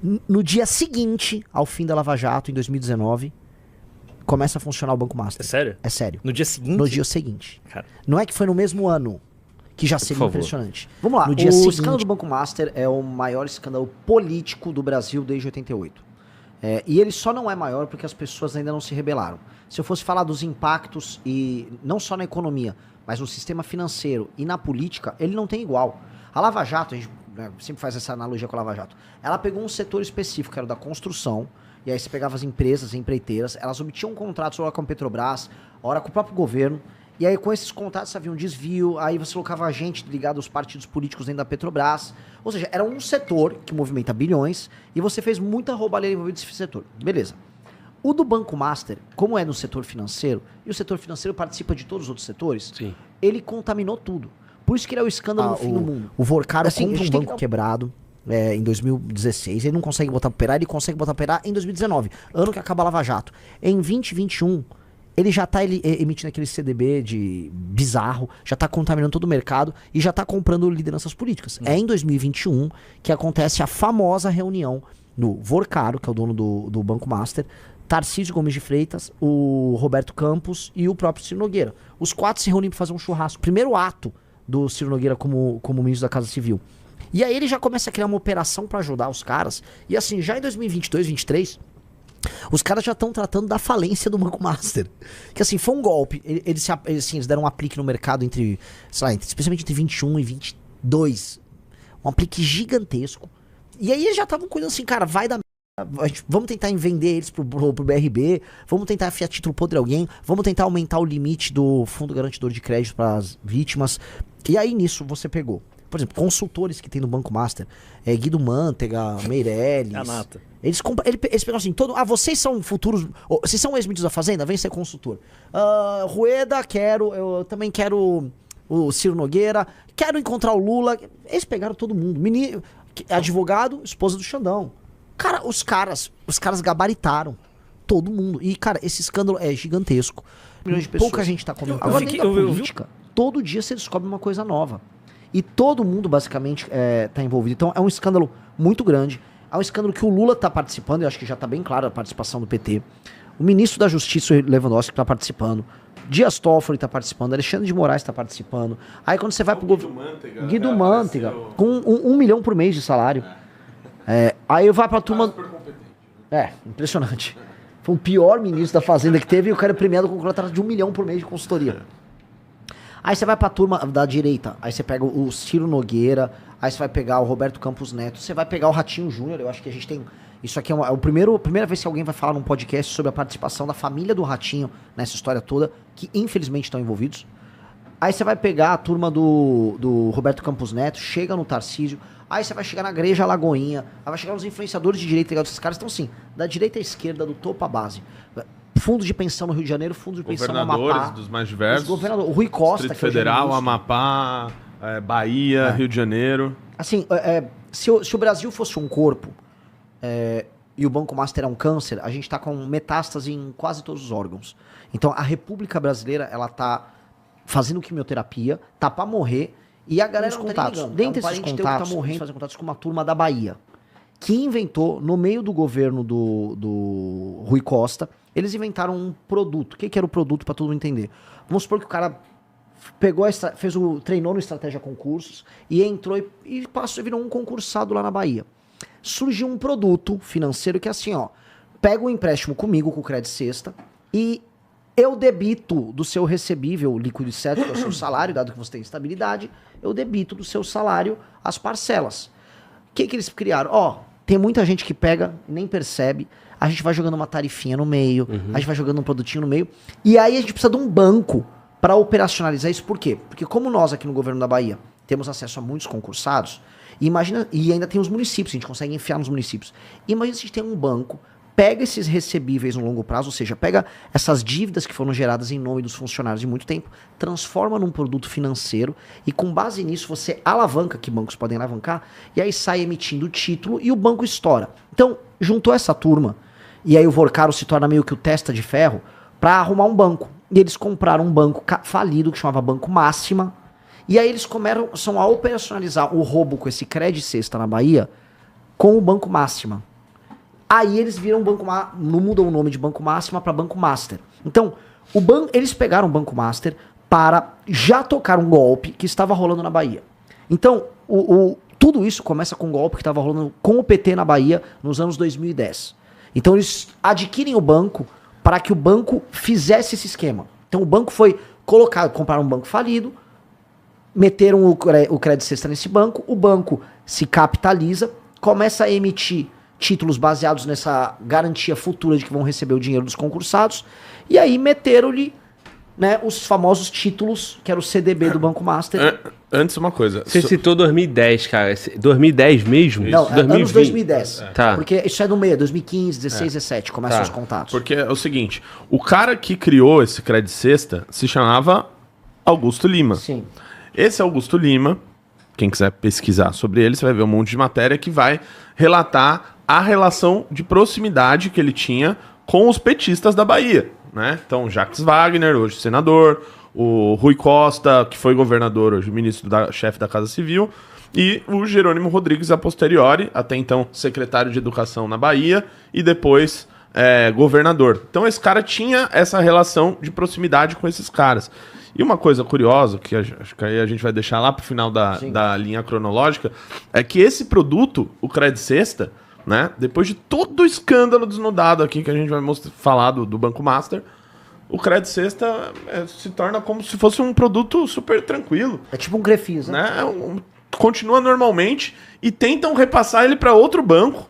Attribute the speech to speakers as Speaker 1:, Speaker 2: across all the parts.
Speaker 1: No dia seguinte ao fim da Lava Jato, em 2019, começa a funcionar o Banco Master.
Speaker 2: É sério?
Speaker 1: É sério.
Speaker 2: No dia seguinte?
Speaker 1: No dia seguinte.
Speaker 2: Cara.
Speaker 1: Não é que foi no mesmo ano, que já seria impressionante.
Speaker 3: Vamos lá,
Speaker 1: No dia
Speaker 3: o
Speaker 1: seguinte,
Speaker 3: escândalo do Banco Master é o maior escândalo político do Brasil desde 88. E ele só não é maior porque as pessoas ainda não se rebelaram. Se eu fosse falar dos impactos, e não só na economia, mas no sistema financeiro e na política, ele não tem igual. A Lava Jato, a gente sempre faz essa analogia com a Lava Jato, ela pegou um setor específico, que era o da construção, e aí você pegava as empresas, empreiteiras, elas obtinham contratos ora com a Petrobras, ora com o próprio governo, e aí com esses contratos havia um desvio, aí você colocava gente ligada aos partidos políticos dentro da Petrobras, ou seja, era um setor que movimenta bilhões, e você fez muita roubalheira envolvida nesse setor. Beleza. O do Banco Master, como é no setor financeiro, e o setor financeiro participa de todos os outros setores,
Speaker 2: Sim.
Speaker 3: ele contaminou tudo. Por isso que ele é o escândalo no fim do mundo.
Speaker 1: O Vorcaro
Speaker 3: Assim, a
Speaker 1: compra um
Speaker 3: gente tem
Speaker 1: banco
Speaker 3: que dar-
Speaker 1: quebrado em 2016. Ele não consegue botar pra operar, ele consegue botar pra operar em 2019, ano que acaba a Lava Jato. Em 2021, ele já tá emitindo aquele CDB de bizarro, já tá contaminando todo o mercado e já tá comprando lideranças políticas. É em 2021 que acontece a famosa reunião do Vorcaro, que é o dono do Banco Master, Tarcísio Gomes de Freitas, o Roberto Campos e o próprio Ciro Nogueira. Os 4 se reúnem para fazer um churrasco. Primeiro ato do Ciro Nogueira como ministro da Casa Civil. E aí ele já começa a criar uma operação para ajudar os caras. E assim, já em 2022, 2023, os caras já estão tratando da falência do Banco Master. Que assim, foi um golpe. Eles deram um aplique no mercado especialmente entre 21 e 22. Um aplique gigantesco. E aí eles já estavam cuidando assim, cara, vai dar vamos tentar vender eles pro BRB, vamos tentar afiar título podre alguém, vamos tentar aumentar o limite do Fundo Garantidor de Crédito para as vítimas. E aí nisso você pegou, por exemplo, consultores que tem no Banco Master, Guido Mantega, Meirelles.
Speaker 2: A nata.
Speaker 1: Eles pegam assim, vocês são futuros, vocês são ex-ministros da Fazenda, vem ser consultor. Rueda, eu também quero o Ciro Nogueira, quero encontrar o Lula. Eles pegaram todo mundo, advogado, esposa do Xandão. Cara, os caras gabaritaram todo mundo. E, cara, esse escândalo é gigantesco. Milhões de pessoas. Pouca gente tá comentando. Agora, dentro da política, todo dia você descobre uma coisa nova. E todo mundo, basicamente, tá envolvido. Então, é um escândalo muito grande. É um escândalo que o Lula tá participando, eu acho que já tá bem claro a participação do PT. O ministro da Justiça, o Lewandowski, tá participando. Dias Toffoli tá participando. Alexandre de Moraes tá participando. Aí, quando você vai pro governo... Guido Mantega, com 1 milhão por mês de salário. Aí vai pra turma... Impressionante. Foi o pior ministro da Fazenda que teve e o cara é premiado com um contrato de 1 milhão por mês de consultoria. Aí você vai pra turma da direita, aí você pega o Ciro Nogueira, aí você vai pegar o Roberto Campos Neto, você vai pegar o Ratinho Júnior, eu acho que a gente tem... Isso aqui é a primeira vez que alguém vai falar num podcast sobre a participação da família do Ratinho nessa história toda, que infelizmente estão envolvidos. Aí você vai pegar a turma do Roberto Campos Neto, chega no Tarcísio, aí você vai chegar na Igreja Lagoinha, aí vai chegar nos influenciadores de direita ligados. Esses caras estão assim, da direita à esquerda, do topo à base. Fundo de pensão no Rio de Janeiro, fundo de pensão no Amapá.
Speaker 4: Governadores dos mais diversos.
Speaker 3: O Rui Costa,
Speaker 4: Distrito
Speaker 3: que é o
Speaker 4: Federal,
Speaker 3: ministro.
Speaker 4: Amapá, Bahia, Rio de Janeiro.
Speaker 3: Assim, se o Brasil fosse um corpo e o Banco Master é um câncer, a gente tá com metástase em quase todos os órgãos. Então, a República Brasileira, ela tá fazendo quimioterapia, tá pra morrer, e a galera não tá ligando. Dentre esses contatos, tá morrendo, fazendo contatos com uma turma da Bahia, que inventou, no meio do governo do Rui Costa, eles inventaram um produto. O que era o produto, pra todo mundo entender? Vamos supor que o cara treinou no Estratégia Concursos, e entrou e virou um concursado lá na Bahia. Surgiu um produto financeiro que é assim, ó, pega um empréstimo comigo, com o Credit Sexta, e eu debito do seu recebível líquido e certo, que é o seu salário, dado que você tem estabilidade, eu debito do seu salário as parcelas. O que eles criaram? Tem muita gente que pega e nem percebe, a gente vai jogando uma tarifinha no meio, a gente vai jogando um produtinho no meio, e aí a gente precisa de um banco para operacionalizar isso. Por quê? Porque como nós aqui no governo da Bahia temos acesso a muitos concursados, e ainda tem os municípios, a gente consegue enfiar nos municípios. Imagina se a gente tem um banco, pega esses recebíveis no longo prazo, ou seja, pega essas dívidas que foram geradas em nome dos funcionários de muito tempo, transforma num produto financeiro e com base nisso você alavanca, que bancos podem alavancar, e aí sai emitindo título e o banco estoura. Então, juntou essa turma, e aí o Vorcaro se torna meio que o testa de ferro, para arrumar um banco. E eles compraram um banco falido que chamava Banco Máxima, e aí eles começam a operacionalizar o roubo com esse Credit Sexta na Bahia com o Banco Máxima. Aí eles viram não mudou o nome de Banco Máxima para Banco Master. Então, eles pegaram o Banco Master para já tocar um golpe que estava rolando na Bahia. Então, tudo isso começa com um golpe que estava rolando com o PT na Bahia nos anos 2010. Então, eles adquirem o banco para que o banco fizesse esse esquema. Então, o banco foi compraram um banco falido, meteram o Credit Sexta nesse banco, o banco se capitaliza, começa a emitir títulos baseados nessa garantia futura de que vão receber o dinheiro dos concursados, e aí meteram-lhe, né, os famosos títulos, que era o CDB do Banco Master.
Speaker 4: Antes uma coisa.
Speaker 2: Você citou 2010, cara. 2010 mesmo?
Speaker 3: Não,
Speaker 2: 2020.
Speaker 3: Anos 2010.
Speaker 2: Tá.
Speaker 3: Porque isso é no meio, 2015, 16, 17, começam os contatos.
Speaker 4: Porque é o seguinte, o cara que criou esse Credit Sexta se chamava Augusto Lima.
Speaker 3: Sim.
Speaker 4: Esse Augusto Lima, quem quiser pesquisar sobre ele, você vai ver um monte de matéria que vai relatar a relação de proximidade que ele tinha com os petistas da Bahia, né? Então, Jacques Wagner, hoje senador, o Rui Costa, que foi governador, hoje chefe da Casa Civil, e o Jerônimo Rodrigues a posteriori, até então secretário de Educação na Bahia, e depois governador. Então, esse cara tinha essa relação de proximidade com esses caras. E uma coisa curiosa, que acho que aí a gente vai deixar lá pro final da linha cronológica, é que esse produto, o Credit Sexta, né, depois de todo o escândalo desnudado aqui que a gente vai falar do Banco Master, o Credit Sexta se torna como se fosse um produto super tranquilo.
Speaker 3: É tipo um Crefisa.
Speaker 4: Né? Continua normalmente e tentam repassar ele para outro banco.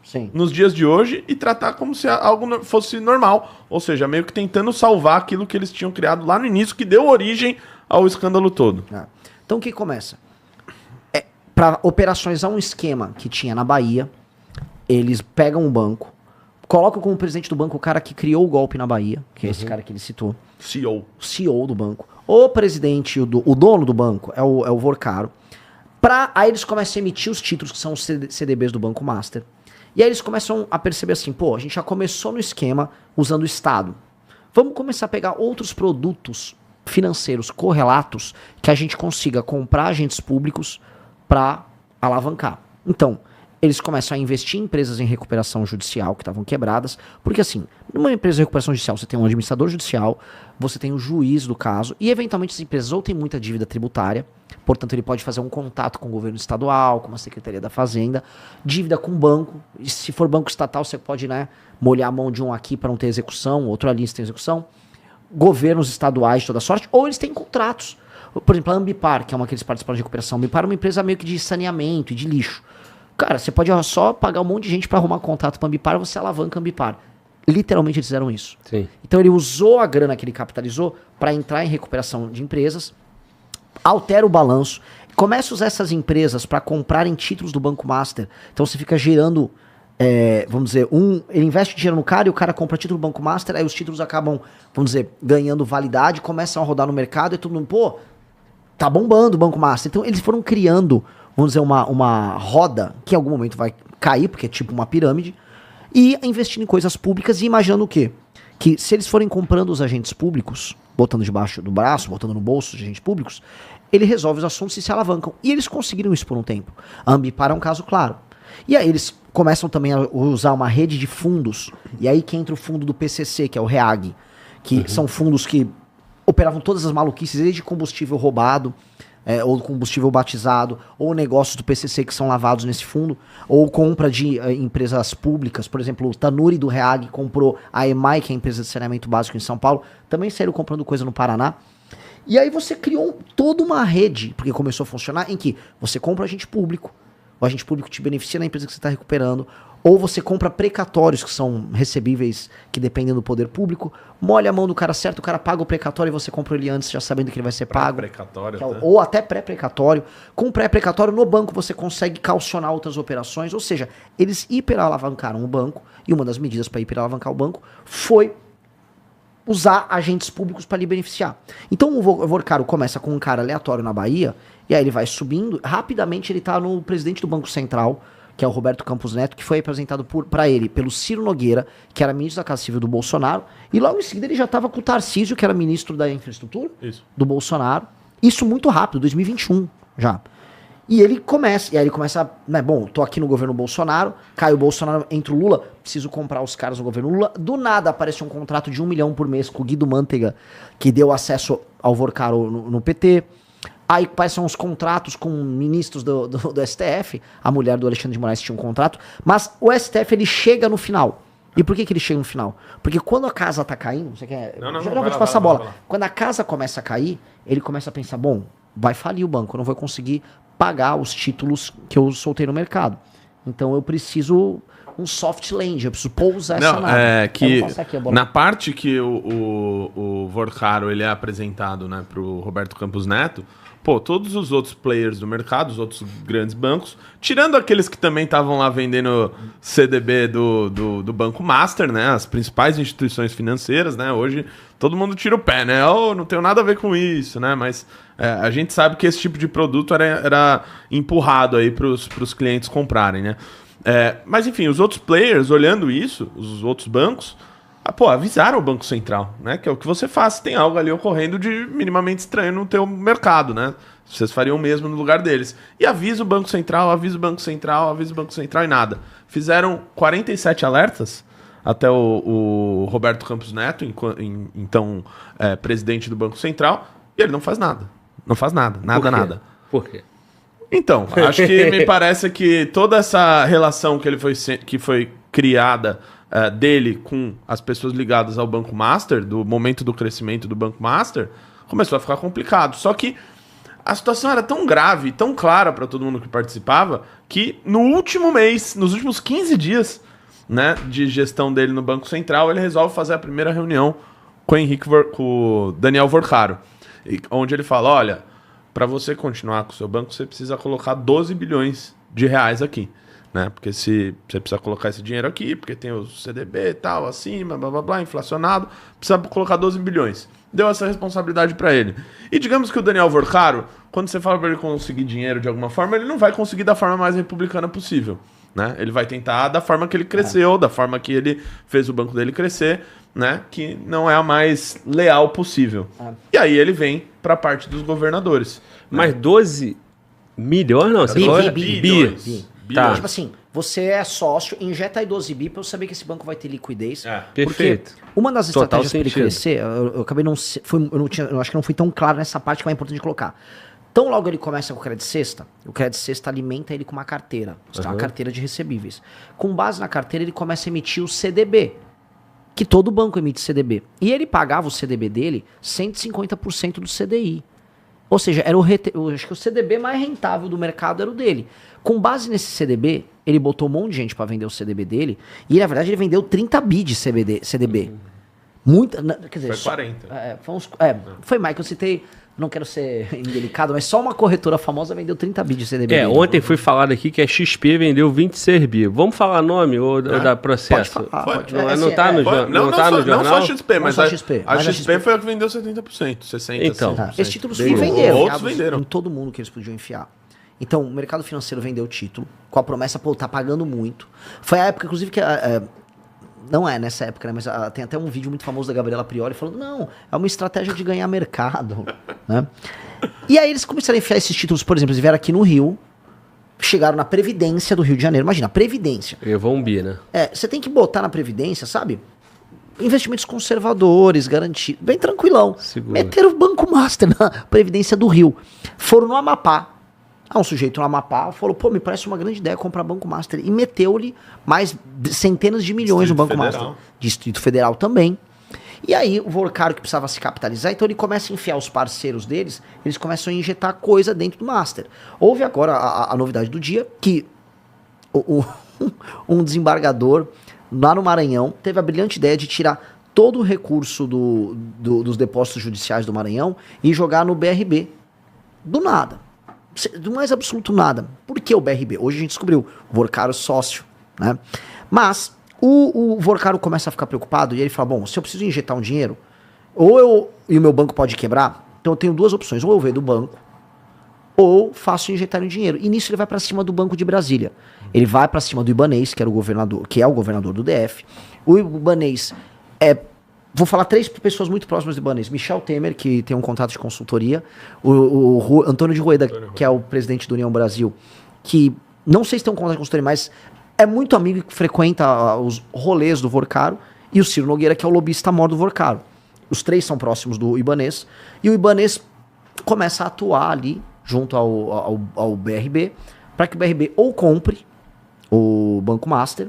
Speaker 3: Sim.
Speaker 4: Nos dias de hoje e tratar como se algo fosse normal. Ou seja, meio que tentando salvar aquilo que eles tinham criado lá no início, que deu origem ao escândalo todo.
Speaker 3: Então o que começa? Para operações um esquema que tinha na Bahia, eles pegam um banco, colocam como presidente do banco o cara que criou o golpe na Bahia, que é esse cara que ele citou. CEO do banco. O presidente, o dono do banco é o Vorcaro. Aí eles começam a emitir os títulos, que são os CDBs do Banco Master. E aí eles começam a perceber assim, a gente já começou no esquema usando o Estado. Vamos começar a pegar outros produtos financeiros correlatos que a gente consiga comprar agentes públicos para alavancar. Então, eles começam a investir em empresas em recuperação judicial que estavam quebradas, porque assim, numa empresa de recuperação judicial você tem um administrador judicial, você tem o juiz do caso, e eventualmente as empresas ou têm muita dívida tributária, portanto ele pode fazer um contato com o governo estadual, com a Secretaria da Fazenda, dívida com banco, e se for banco estatal você pode, né, molhar a mão de um aqui para não ter execução, outro ali se tem execução, governos estaduais de toda sorte, ou eles têm contratos. Por exemplo, a Ambipar, que é uma que eles participam de recuperação, a Ambipar é uma empresa meio que de saneamento e de lixo. Cara, você pode só pagar um monte de gente para arrumar contato para a Ambipar, você alavanca a Ambipar. Literalmente eles fizeram isso.
Speaker 2: Sim.
Speaker 3: Então ele usou a grana que ele capitalizou para entrar em recuperação de empresas, altera o balanço, começa a usar essas empresas para comprarem títulos do Banco Master. Então você fica gerando, vamos dizer, ele investe dinheiro no cara e o cara compra título do Banco Master, aí os títulos acabam, vamos dizer, ganhando validade, começam a rodar no mercado e todo mundo, tá bombando o Banco Master. Então eles foram criando, vamos dizer, uma roda que em algum momento vai cair, porque é tipo uma pirâmide, e investindo em coisas públicas e imaginando o quê? Que se eles forem comprando os agentes públicos, botando debaixo do braço, botando no bolso os agentes públicos, ele resolve os assuntos e se alavancam. E eles conseguiram isso por um tempo. A Ambipar é um caso claro. E aí eles começam também a usar uma rede de fundos, e aí que entra o fundo do PCC, que é o REAG, que são fundos que operavam todas as maluquices, desde combustível roubado, ou combustível batizado, ou negócios do PCC que são lavados nesse fundo, ou compra de empresas públicas. Por exemplo, o Tanuri do REAG comprou a EMAI, que é a empresa de saneamento básico em São Paulo, também saíram comprando coisa no Paraná. E aí você criou toda uma rede, porque começou a funcionar, em que você compra agente público, o agente público te beneficia na empresa que você está recuperando, ou você compra precatórios, que são recebíveis que dependem do poder público, molha a mão do cara certo, o cara paga o precatório e você compra ele antes, já sabendo que ele vai ser pago.
Speaker 4: Precatório,
Speaker 3: ou até pré-precatório. Com pré-precatório, no banco você consegue calcionar outras operações, ou seja, eles hiperalavancaram o banco, e uma das medidas para hiperalavancar o banco foi usar agentes públicos para lhe beneficiar. Então o Vorcaro começa com um cara aleatório na Bahia, e aí ele vai subindo, rapidamente ele tá no presidente do Banco Central, que é o Roberto Campos Neto, que foi apresentado para ele pelo Ciro Nogueira, que era ministro da Casa Civil do Bolsonaro, e logo em seguida ele já estava com o Tarcísio, que era ministro da Infraestrutura do Bolsonaro. Isso muito rápido, 2021 já. E ele começa, né, bom, tô aqui no governo Bolsonaro, cai o Bolsonaro, entra o Lula, preciso comprar os caras no governo Lula. Do nada aparece um contrato de 1 milhão por mês com o Guido Mantega, que deu acesso ao Vorcaro no PT. Aí aparecem uns contratos com ministros do STF, a mulher do Alexandre de Moraes tinha um contrato, mas o STF ele chega no final. E por que ele chega no final? Porque quando a casa tá caindo, você quer... já vou te passar a bola. Quando a casa começa a cair, ele começa a pensar, bom, vai falir o banco, eu não vou conseguir pagar os títulos que eu soltei no mercado. Então eu preciso um soft land, eu preciso pousar essa nave.
Speaker 4: É que na parte que o Vorcaro ele é apresentado, né, pro Roberto Campos Neto, pô, todos os outros players do mercado, os outros grandes bancos, tirando aqueles que também estavam lá vendendo CDB do Banco Master, né, as principais instituições financeiras, né, hoje todo mundo tira o pé, né, não tenho nada a ver com isso, né, mas a gente sabe que esse tipo de produto era empurrado aí pros clientes comprarem, né. Mas enfim, os outros players, olhando isso, os outros bancos, avisaram o Banco Central, né? Que é o que você faz se tem algo ali ocorrendo de minimamente estranho no teu mercado, né? Vocês fariam o mesmo no lugar deles. E avisa o Banco Central, avisa o Banco Central, avisa o Banco Central e nada. Fizeram 47 alertas até o Roberto Campos Neto, então presidente do Banco Central, e ele não faz nada. Não faz nada, nada.
Speaker 2: Por quê?
Speaker 4: Então, acho que me parece que toda essa relação que foi criada dele com as pessoas ligadas ao Banco Master, do momento do crescimento do Banco Master, começou a ficar complicado. Só que a situação era tão grave, tão clara para todo mundo que participava, que no último mês, nos últimos 15 dias, né, de gestão dele no Banco Central, ele resolve fazer a primeira reunião com o Daniel Vorcaro, onde ele fala, olha, para você continuar com o seu banco, você precisa colocar 12 bilhões de reais aqui. Né? Porque se você precisa colocar esse dinheiro aqui, porque tem o CDB e tal, acima, blá blá blá, inflacionado, precisa colocar 12 bilhões. Deu essa responsabilidade para ele. E digamos que o Daniel Vorcaro, quando você fala para ele conseguir dinheiro de alguma forma, ele não vai conseguir da forma mais republicana possível. Né? Ele vai tentar da forma que ele cresceu, da forma que ele fez o banco dele crescer, né? Que não é a mais leal possível. E aí ele vem para a parte dos governadores.
Speaker 2: Mas 12 milhões não?
Speaker 3: Bi.
Speaker 2: Tá.
Speaker 3: Tipo assim, você é sócio, injeta aí 12 bi pra eu saber que esse banco vai ter liquidez.
Speaker 2: Perfeito.
Speaker 3: Porque uma das
Speaker 2: Total
Speaker 3: estratégias para ele
Speaker 2: sentido.
Speaker 3: crescer, eu acabei eu acho que não fui tão claro nessa parte que é importante colocar. Então logo ele começa com o Credit Sexta, o Credit Sexta alimenta ele com uma carteira, uma carteira de recebíveis. Com base na carteira ele começa a emitir o CDB, que todo banco emite CDB. E ele pagava o CDB dele 150% do CDI. Ou seja, era acho que o CDB mais rentável do mercado era o dele. Com base nesse CDB, ele botou um monte de gente para vender o CDB dele. E, na verdade, ele vendeu 30 bi de CDB. Muita, quer dizer,
Speaker 4: foi 40.
Speaker 3: Foi mais que eu citei, não quero ser indelicado, mas só uma corretora famosa vendeu 30 bi de CDB dele.
Speaker 2: Ontem foi falado aqui que a XP vendeu 26 bi. Vamos falar nome ou dar processo?
Speaker 3: Pode
Speaker 2: falar. Não tá no jornal?
Speaker 4: Não só a XP, mas
Speaker 3: a XP.
Speaker 4: A XP foi a que vendeu 70%, 60%.
Speaker 2: Então,
Speaker 3: esses títulos venderam.
Speaker 4: Outros venderam.
Speaker 3: Em todo mundo que eles podiam enfiar. Então, o mercado financeiro vendeu o título, com a promessa, tá pagando muito. Foi a época, inclusive, que... não é nessa época, né? Mas tem até um vídeo muito famoso da Gabriela Prioli falando, não, é uma estratégia de ganhar mercado, né? E aí eles começaram a enfiar esses títulos, por exemplo, eles vieram aqui no Rio, chegaram na Previdência do Rio de Janeiro. Imagina, Previdência.
Speaker 2: Levou um bi, né?
Speaker 3: Você tem que botar na Previdência, sabe? Investimentos conservadores, garantidos, bem tranquilão.
Speaker 2: Seguro.
Speaker 3: Meteram o Banco Master na Previdência do Rio. Foram no Amapá. Um sujeito no Amapá falou, pô, me parece uma grande ideia comprar Banco Master. E meteu-lhe mais centenas de milhões no Banco Master. Distrito Federal também. E aí o Vorcaro que precisava se capitalizar, então ele começa a enfiar os parceiros deles, eles começam a injetar coisa dentro do Master. Houve agora a novidade do dia, que um desembargador lá no Maranhão teve a brilhante ideia de tirar todo o recurso dos depósitos judiciais do Maranhão e jogar no BRB. Do nada. Do mais absoluto nada. Por que o BRB? Hoje a gente descobriu. O Vorcaro sócio, né? Mas o Vorcaro começa a ficar preocupado e ele fala, bom, se eu preciso injetar um dinheiro, e o meu banco pode quebrar, então eu tenho duas opções. Ou eu vendo do banco, ou faço injetar um dinheiro. E nisso ele vai para cima do Banco de Brasília. Ele vai para cima do Ibanez, que é o governador do DF. O Ibanez Vou falar 3 pessoas muito próximas do Ibanez. Michel Temer, que tem um contrato de consultoria. O Antônio de Rueda, que é o presidente do União Brasil, que não sei se tem um contrato de consultoria, mas é muito amigo que frequenta os rolês do Vorcaro. E o Ciro Nogueira, que é o lobista maior do Vorcaro. Os 3 são próximos do Ibanez. E o Ibanez começa a atuar ali, junto ao BRB, para que o BRB ou compre o Banco Master,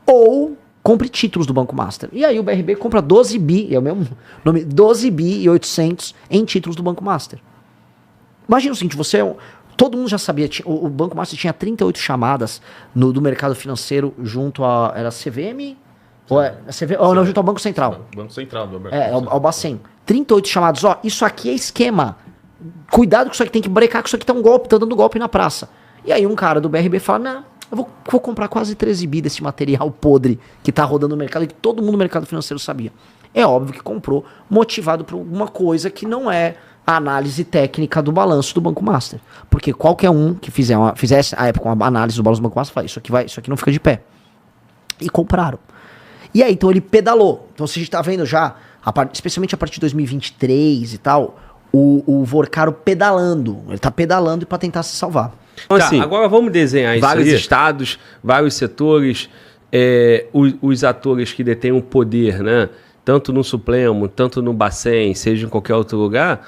Speaker 3: ou compre títulos do Banco Master. E aí o BRB compra 12 bi, é o mesmo nome, 12 bi e 800 em títulos do Banco Master. Imagina o seguinte, todo mundo já sabia, o Banco Master tinha 38 chamadas do mercado financeiro junto era a CVM? Ou não, junto ao Banco Central.
Speaker 4: Banco Central do mercado.
Speaker 3: Ao Bacen. 38 chamadas, isso aqui é esquema. Cuidado com isso aqui, tem que brecar, que isso aqui tá um golpe, tá dando golpe na praça. E aí um cara do BRB fala, não, eu vou comprar quase 13 bi desse material podre que tá rodando no mercado e que todo mundo no mercado financeiro sabia. É óbvio que comprou motivado por alguma coisa que não é a análise técnica do balanço do Banco Master. Porque qualquer um que fizesse à época uma análise do balanço do Banco Master fala, isso aqui não fica de pé. E compraram. E aí, então ele pedalou. Então se a gente tá vendo já, especialmente a partir de 2023 e tal, o Vorcaro pedalando. Ele tá pedalando para tentar se salvar.
Speaker 2: Então, assim, agora vamos desenhar vários estados, vários setores, os atores que detêm o poder, né? Tanto no Supremo, tanto no Bacen, seja em qualquer outro lugar,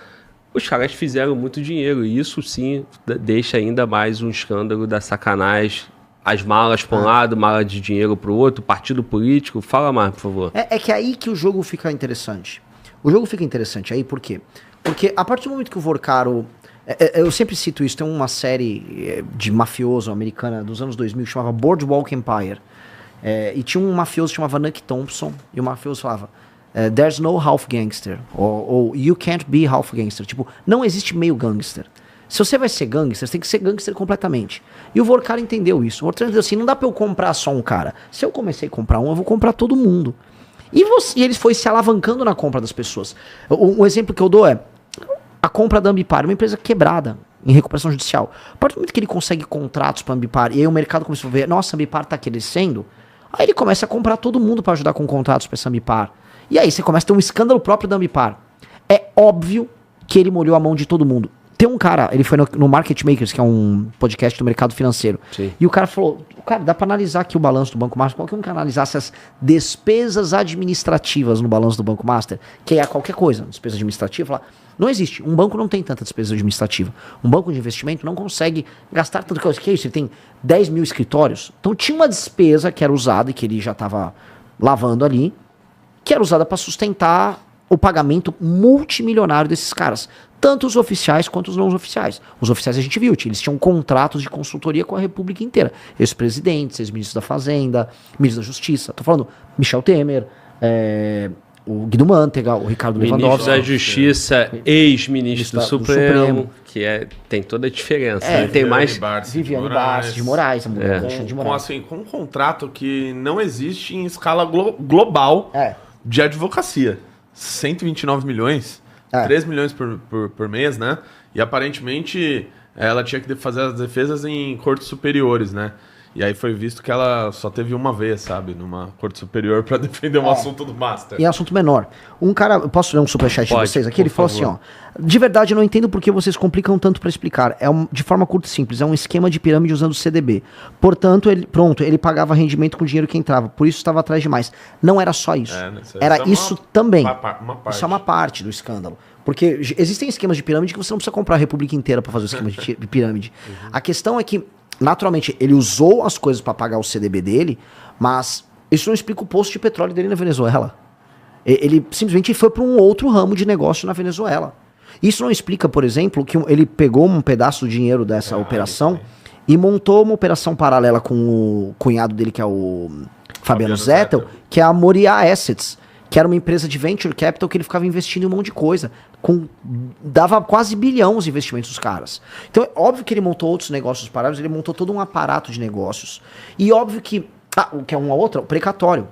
Speaker 2: os caras fizeram muito dinheiro. E isso sim deixa ainda mais um escândalo da sacanagem. As malas para um lado, mala de dinheiro para o outro, partido político. Fala mais, por favor.
Speaker 3: É que é aí que o jogo fica interessante. O jogo fica interessante aí por quê? Porque a partir do momento que o Vorcaro... eu sempre cito isso, tem uma série de mafioso americana dos anos 2000 que chamava Boardwalk Empire. E tinha um mafioso que chamava Nuck Thompson, e o mafioso falava, there's no half gangster, ou you can't be half gangster. Tipo, não existe meio gangster. Se você vai ser gangster, você tem que ser gangster completamente. E o Vorcaro entendeu isso. O Vorcaro entendeu assim, não dá pra eu comprar só um cara. Se eu comecei a comprar um, eu vou comprar todo mundo. E ele foi se alavancando na compra das pessoas. Um exemplo que eu dou é a compra da Ambipar, uma empresa quebrada em recuperação judicial. A partir do momento que ele consegue contratos para a Ambipar, e aí o mercado começou a ver, nossa, a Ambipar está crescendo, aí ele começa a comprar todo mundo para ajudar com contratos para essa Ambipar. E aí você começa a ter um escândalo próprio da Ambipar. É óbvio que ele molhou a mão de todo mundo. Tem um cara, ele foi no Market Makers, que é um podcast do mercado financeiro. Sim. E o cara falou, cara, dá para analisar aqui o balanço do Banco Master. Qualquer um que analisasse as despesas administrativas no balanço do Banco Master, que é qualquer coisa, despesa administrativa, falar, não existe. Um banco não tem tanta despesa administrativa. Um banco de investimento não consegue gastar tanto coisa. Que é isso? Ele tem 10 mil escritórios. Então tinha uma despesa que era usada, e que ele já estava lavando ali, que era usada para sustentar o pagamento multimilionário desses caras. Tanto os oficiais quanto os não oficiais. Os oficiais a gente viu, eles tinham contratos de consultoria com a República inteira. Ex-presidentes, ex-ministros da Fazenda, ministros da Justiça. Tô falando Michel Temer, o Guido Mantega, o Ricardo Lewandowski.
Speaker 2: Ministro da Justiça, ex-ministro do Supremo, que tem toda a diferença. Né? Tem mais...
Speaker 3: Viviane Barça de Moraes.
Speaker 4: Com um contrato que não existe em escala global de advocacia. 129 milhões... 3 milhões por mês, né? E aparentemente ela tinha que fazer as defesas em cortes superiores, né? E aí foi visto que ela só teve uma vez, sabe? Numa corte superior pra defender um assunto do Master.
Speaker 3: E é um assunto menor. Um cara, eu posso ler um superchat de vocês aqui? Ele falou assim, ó. De verdade, eu não entendo por que vocês complicam tanto pra explicar. De forma curta e simples. É um esquema de pirâmide usando o CDB. Portanto, ele pagava rendimento com o dinheiro que entrava. Por isso estava atrás demais. Não era só isso. Era isso também. Isso é uma parte do escândalo. Porque existem esquemas de pirâmide que você não precisa comprar a República inteira pra fazer o esquema de pirâmide. A questão é que, naturalmente, ele usou as coisas para pagar o CDB dele, mas isso não explica o poço de petróleo dele na Venezuela. Ele simplesmente foi para um outro ramo de negócio na Venezuela. Isso não explica, por exemplo, que ele pegou um pedaço do dinheiro dessa operação e montou uma operação paralela com o cunhado dele, que é o Fabiano Zettel, que é a Moriá Assets, que era uma empresa de venture capital que ele ficava investindo em um monte de coisa. Dava quase bilhão os investimentos dos caras. Então é óbvio que ele montou outros negócios paralelos, ele montou todo um aparato de negócios. E óbvio que, o que é uma outra, o precatório.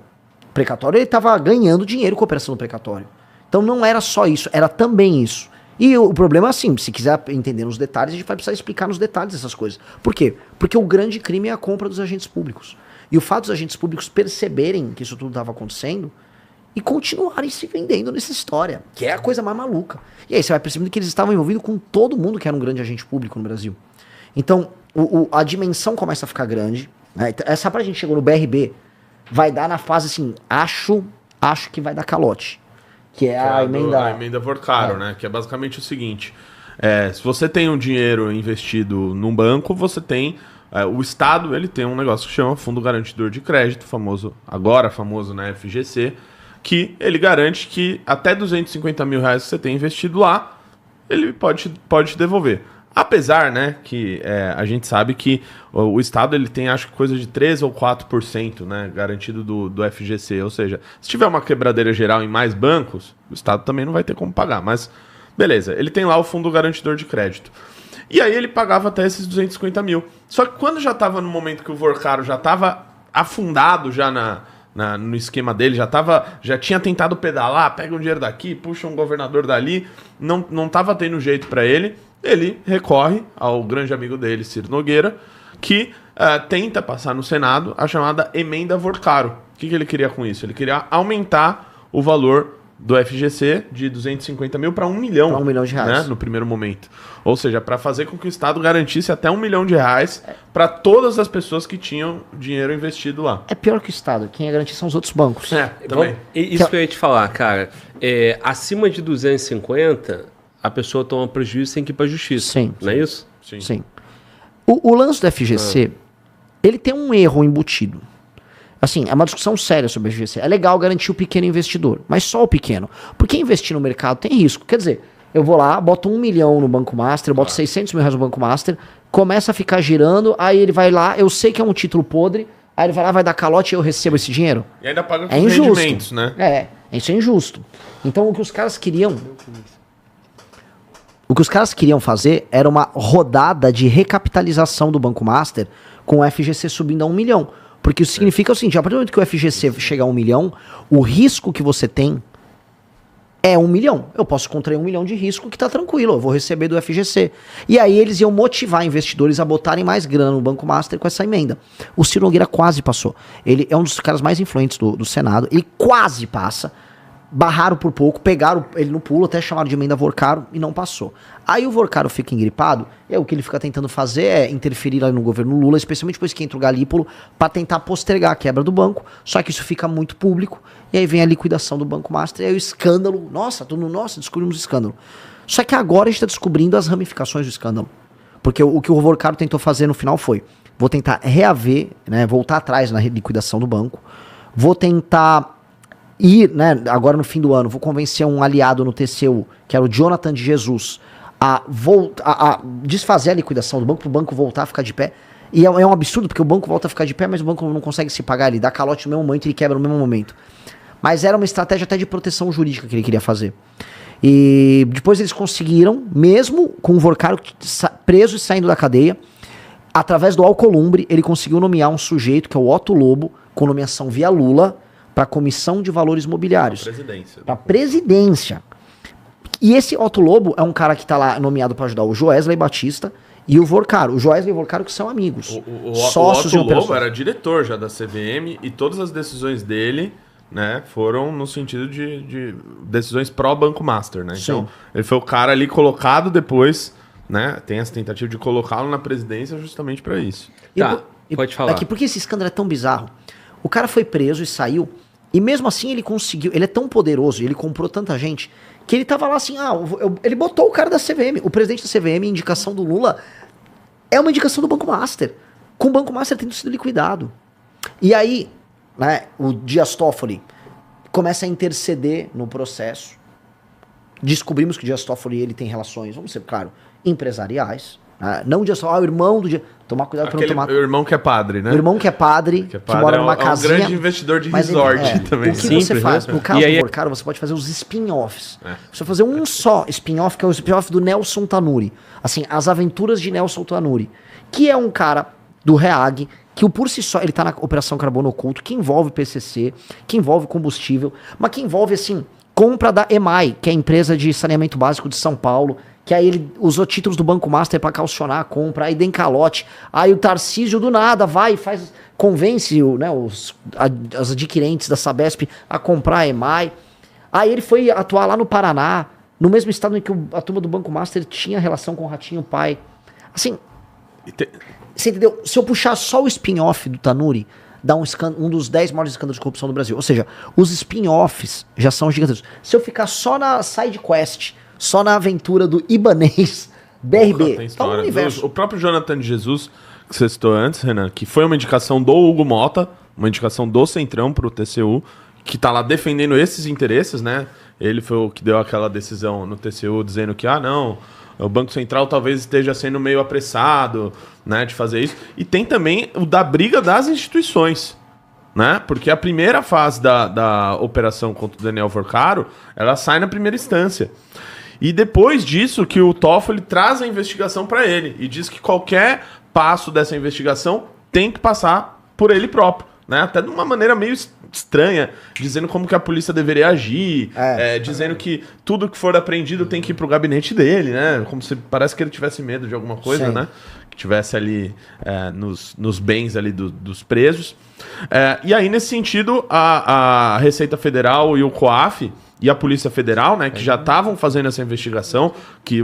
Speaker 3: O precatório, ele estava ganhando dinheiro com a operação do precatório. Então não era só isso, era também isso. E o problema é assim, se quiser entender nos detalhes, a gente vai precisar explicar nos detalhes essas coisas. Por quê? Porque o grande crime é a compra dos agentes públicos. E o fato dos agentes públicos perceberem que isso tudo estava acontecendo e continuarem se vendendo nessa história, que é a coisa mais maluca. E aí você vai percebendo que eles estavam envolvidos com todo mundo que era um grande agente público no Brasil. Então, a dimensão começa a ficar grande. Né? Essa parte a gente chegou no BRB, vai dar na fase assim, acho que vai dar calote. Que é a emenda...
Speaker 4: A emenda Vorcaro, né? Que é basicamente o seguinte, se você tem um dinheiro investido num banco, você tem... o Estado, ele tem um negócio que chama Fundo Garantidor de Crédito, agora famoso na FGC, que ele garante que até 250 mil reais que você tem investido lá, ele pode te devolver. Apesar, né, que a gente sabe que o Estado ele tem, acho que coisa de 3 ou 4%, né, garantido do FGC. Ou seja, se tiver uma quebradeira geral em mais bancos, o Estado também não vai ter como pagar. Mas, beleza, ele tem lá o Fundo Garantidor de Crédito. E aí ele pagava até esses 250 mil. Só que quando já estava no momento que o Vorcaro já estava afundado já no esquema dele, já tinha tentado pedalar, pega um dinheiro daqui, puxa um governador dali, não estava tendo jeito para ele recorre ao grande amigo dele, Ciro Nogueira, que tenta passar no Senado a chamada emenda Vorcaro. O que ele queria com isso? Ele queria aumentar o valor do FGC de 250 mil para 1 milhão.
Speaker 3: Para 1 milhão de reais.
Speaker 4: Né, no primeiro momento. Ou seja, para fazer com que o Estado garantisse até 1 milhão de reais para todas as pessoas que tinham dinheiro investido lá.
Speaker 3: É pior que o Estado. Quem ia garantir são os outros bancos.
Speaker 4: Também.
Speaker 2: Isso que eu ia te falar, cara. Acima de 250, a pessoa toma prejuízo sem que ir para a justiça.
Speaker 3: Sim.
Speaker 2: Não é isso?
Speaker 3: Sim. O lance do FGC, ele tem um erro embutido. Assim, é uma discussão séria sobre o FGC. É legal garantir o pequeno investidor, mas só o pequeno. Porque investir no mercado tem risco. Quer dizer, eu vou lá, boto 1 milhão no Banco Master, eu boto 600 mil reais no Banco Master, começa a ficar girando, aí ele vai lá, eu sei que é um título podre, aí ele vai lá, vai dar calote e eu recebo esse dinheiro.
Speaker 4: E ainda paga com
Speaker 3: os
Speaker 4: rendimentos, né?
Speaker 3: Isso é injusto. Então o que os caras queriam... O que os caras queriam fazer era uma rodada de recapitalização do Banco Master com o FGC subindo a 1 milhão. Porque isso significa o seguinte, a partir do momento que o FGC chega a 1 milhão, o risco que você tem é 1 milhão. Eu posso contrair 1 milhão de risco que tá tranquilo, eu vou receber do FGC. E aí eles iam motivar investidores a botarem mais grana no Banco Master com essa emenda. O Ciro Nogueira quase passou. Ele é um dos caras mais influentes do Senado, ele quase passa. Barraram por pouco, pegaram ele no pulo, até chamaram de emenda Vorcaro e não passou. Aí o Vorcaro fica engripado, e o que ele fica tentando fazer é interferir ali no governo Lula, especialmente depois que entra o Galípolo, para tentar postergar a quebra do banco, só que isso fica muito público, e aí vem a liquidação do Banco Master, e aí o escândalo, nossa, descobrimos o escândalo. Só que agora a gente está descobrindo as ramificações do escândalo, porque o que o Vorcaro tentou fazer no final foi, vou tentar reaver, né, voltar atrás na liquidação do banco, vou tentar... E, né, agora no fim do ano, vou convencer um aliado no TCU, que era o Jonathan de Jesus, a desfazer a liquidação do banco, para o banco voltar a ficar de pé. E é um absurdo, porque o banco volta a ficar de pé, mas o banco não consegue se pagar, ele dá calote no mesmo momento e ele quebra no mesmo momento. Mas era uma estratégia até de proteção jurídica que ele queria fazer. E depois eles conseguiram, mesmo com o Vorcaro preso e saindo da cadeia, através do Alcolumbre, ele conseguiu nomear um sujeito, que é o Otto Lobo, com nomeação via Lula, para a Comissão de Valores Mobiliários. Para a presidência. E esse Otto Lobo é um cara que está lá nomeado para ajudar o Joesley Batista e o Vorcaro. O Joesley e o Vorcaro que são amigos.
Speaker 4: Sócios o Otto Lobo era diretor já da CVM e todas as decisões dele, né, foram no sentido de decisões pró-Banco Master, né? Então, ele foi o cara ali colocado depois, né? Tem essa tentativa de colocá-lo na presidência justamente para isso.
Speaker 2: Pode falar.
Speaker 3: Porque esse escândalo é tão bizarro. O cara foi preso e saiu, e mesmo assim ele conseguiu, ele é tão poderoso, ele comprou tanta gente, que ele tava lá assim, ele botou o cara da CVM, o presidente da CVM, indicação do Lula, é uma indicação do Banco Master, com o Banco Master tendo sido liquidado. E aí, né, o Dias Toffoli começa a interceder no processo, descobrimos que o Dias Toffoli ele tem relações, vamos ser claro, empresariais, não o Dias Toffoli, o irmão do Dias... Tomar cuidado para não tomar...
Speaker 4: O irmão que é padre, né?
Speaker 3: O irmão que é padre, que mora numa casinha...
Speaker 4: É um grande investidor de resort também.
Speaker 3: O que você faz? No caso do Vorcaro, você pode fazer os spin-offs. Você vai fazer um só spin-off, que é o spin-off do Nelson Tanuri. Assim, As Aventuras de Nelson Tanuri. Que é um cara do REAG, que por si só, ele tá na Operação Carbono Oculto, que envolve PCC, que envolve combustível, mas que envolve, assim, compra da EMAI, que é a empresa de saneamento básico de São Paulo, que aí ele usou títulos do Banco Master pra calcionar a compra, aí deu calote. Aí o Tarcísio do nada vai e convence né, os adquirentes da Sabesp a comprar a EMAI. Aí ele foi atuar lá no Paraná, no mesmo estado em que a turma do Banco Master tinha relação com o Ratinho Pai. Assim, você entendeu? Se eu puxar só o spin-off do Tanuri, dá um dos 10 maiores escândalos de corrupção do Brasil. Ou seja, os spin-offs já são gigantescos. Se eu ficar só na side quest, só na aventura do Ibanez, BRB,
Speaker 4: tá no universo. O próprio Jonathan de Jesus, que você citou antes, Renan, que foi uma indicação do Hugo Mota, uma indicação do Centrão pro TCU, que tá lá defendendo esses interesses, né? Ele foi o que deu aquela decisão no TCU, dizendo que, não, o Banco Central talvez esteja sendo meio apressado, né, de fazer isso. E tem também o da briga das instituições, né? Porque a primeira fase da operação contra o Daniel Forcaro, ela sai na primeira instância. E depois disso que o Toffoli traz a investigação para ele e diz que qualquer passo dessa investigação tem que passar por ele próprio, né? Até de uma maneira meio estranha, dizendo como que a polícia deveria agir, dizendo que tudo que for apreendido tem que ir pro gabinete dele, né? Como se parece que ele tivesse medo de alguma coisa, né? Que tivesse ali nos bens ali dos presos. E aí, nesse sentido, a Receita Federal e o COAF e a Polícia Federal, né, que já estavam fazendo essa investigação, que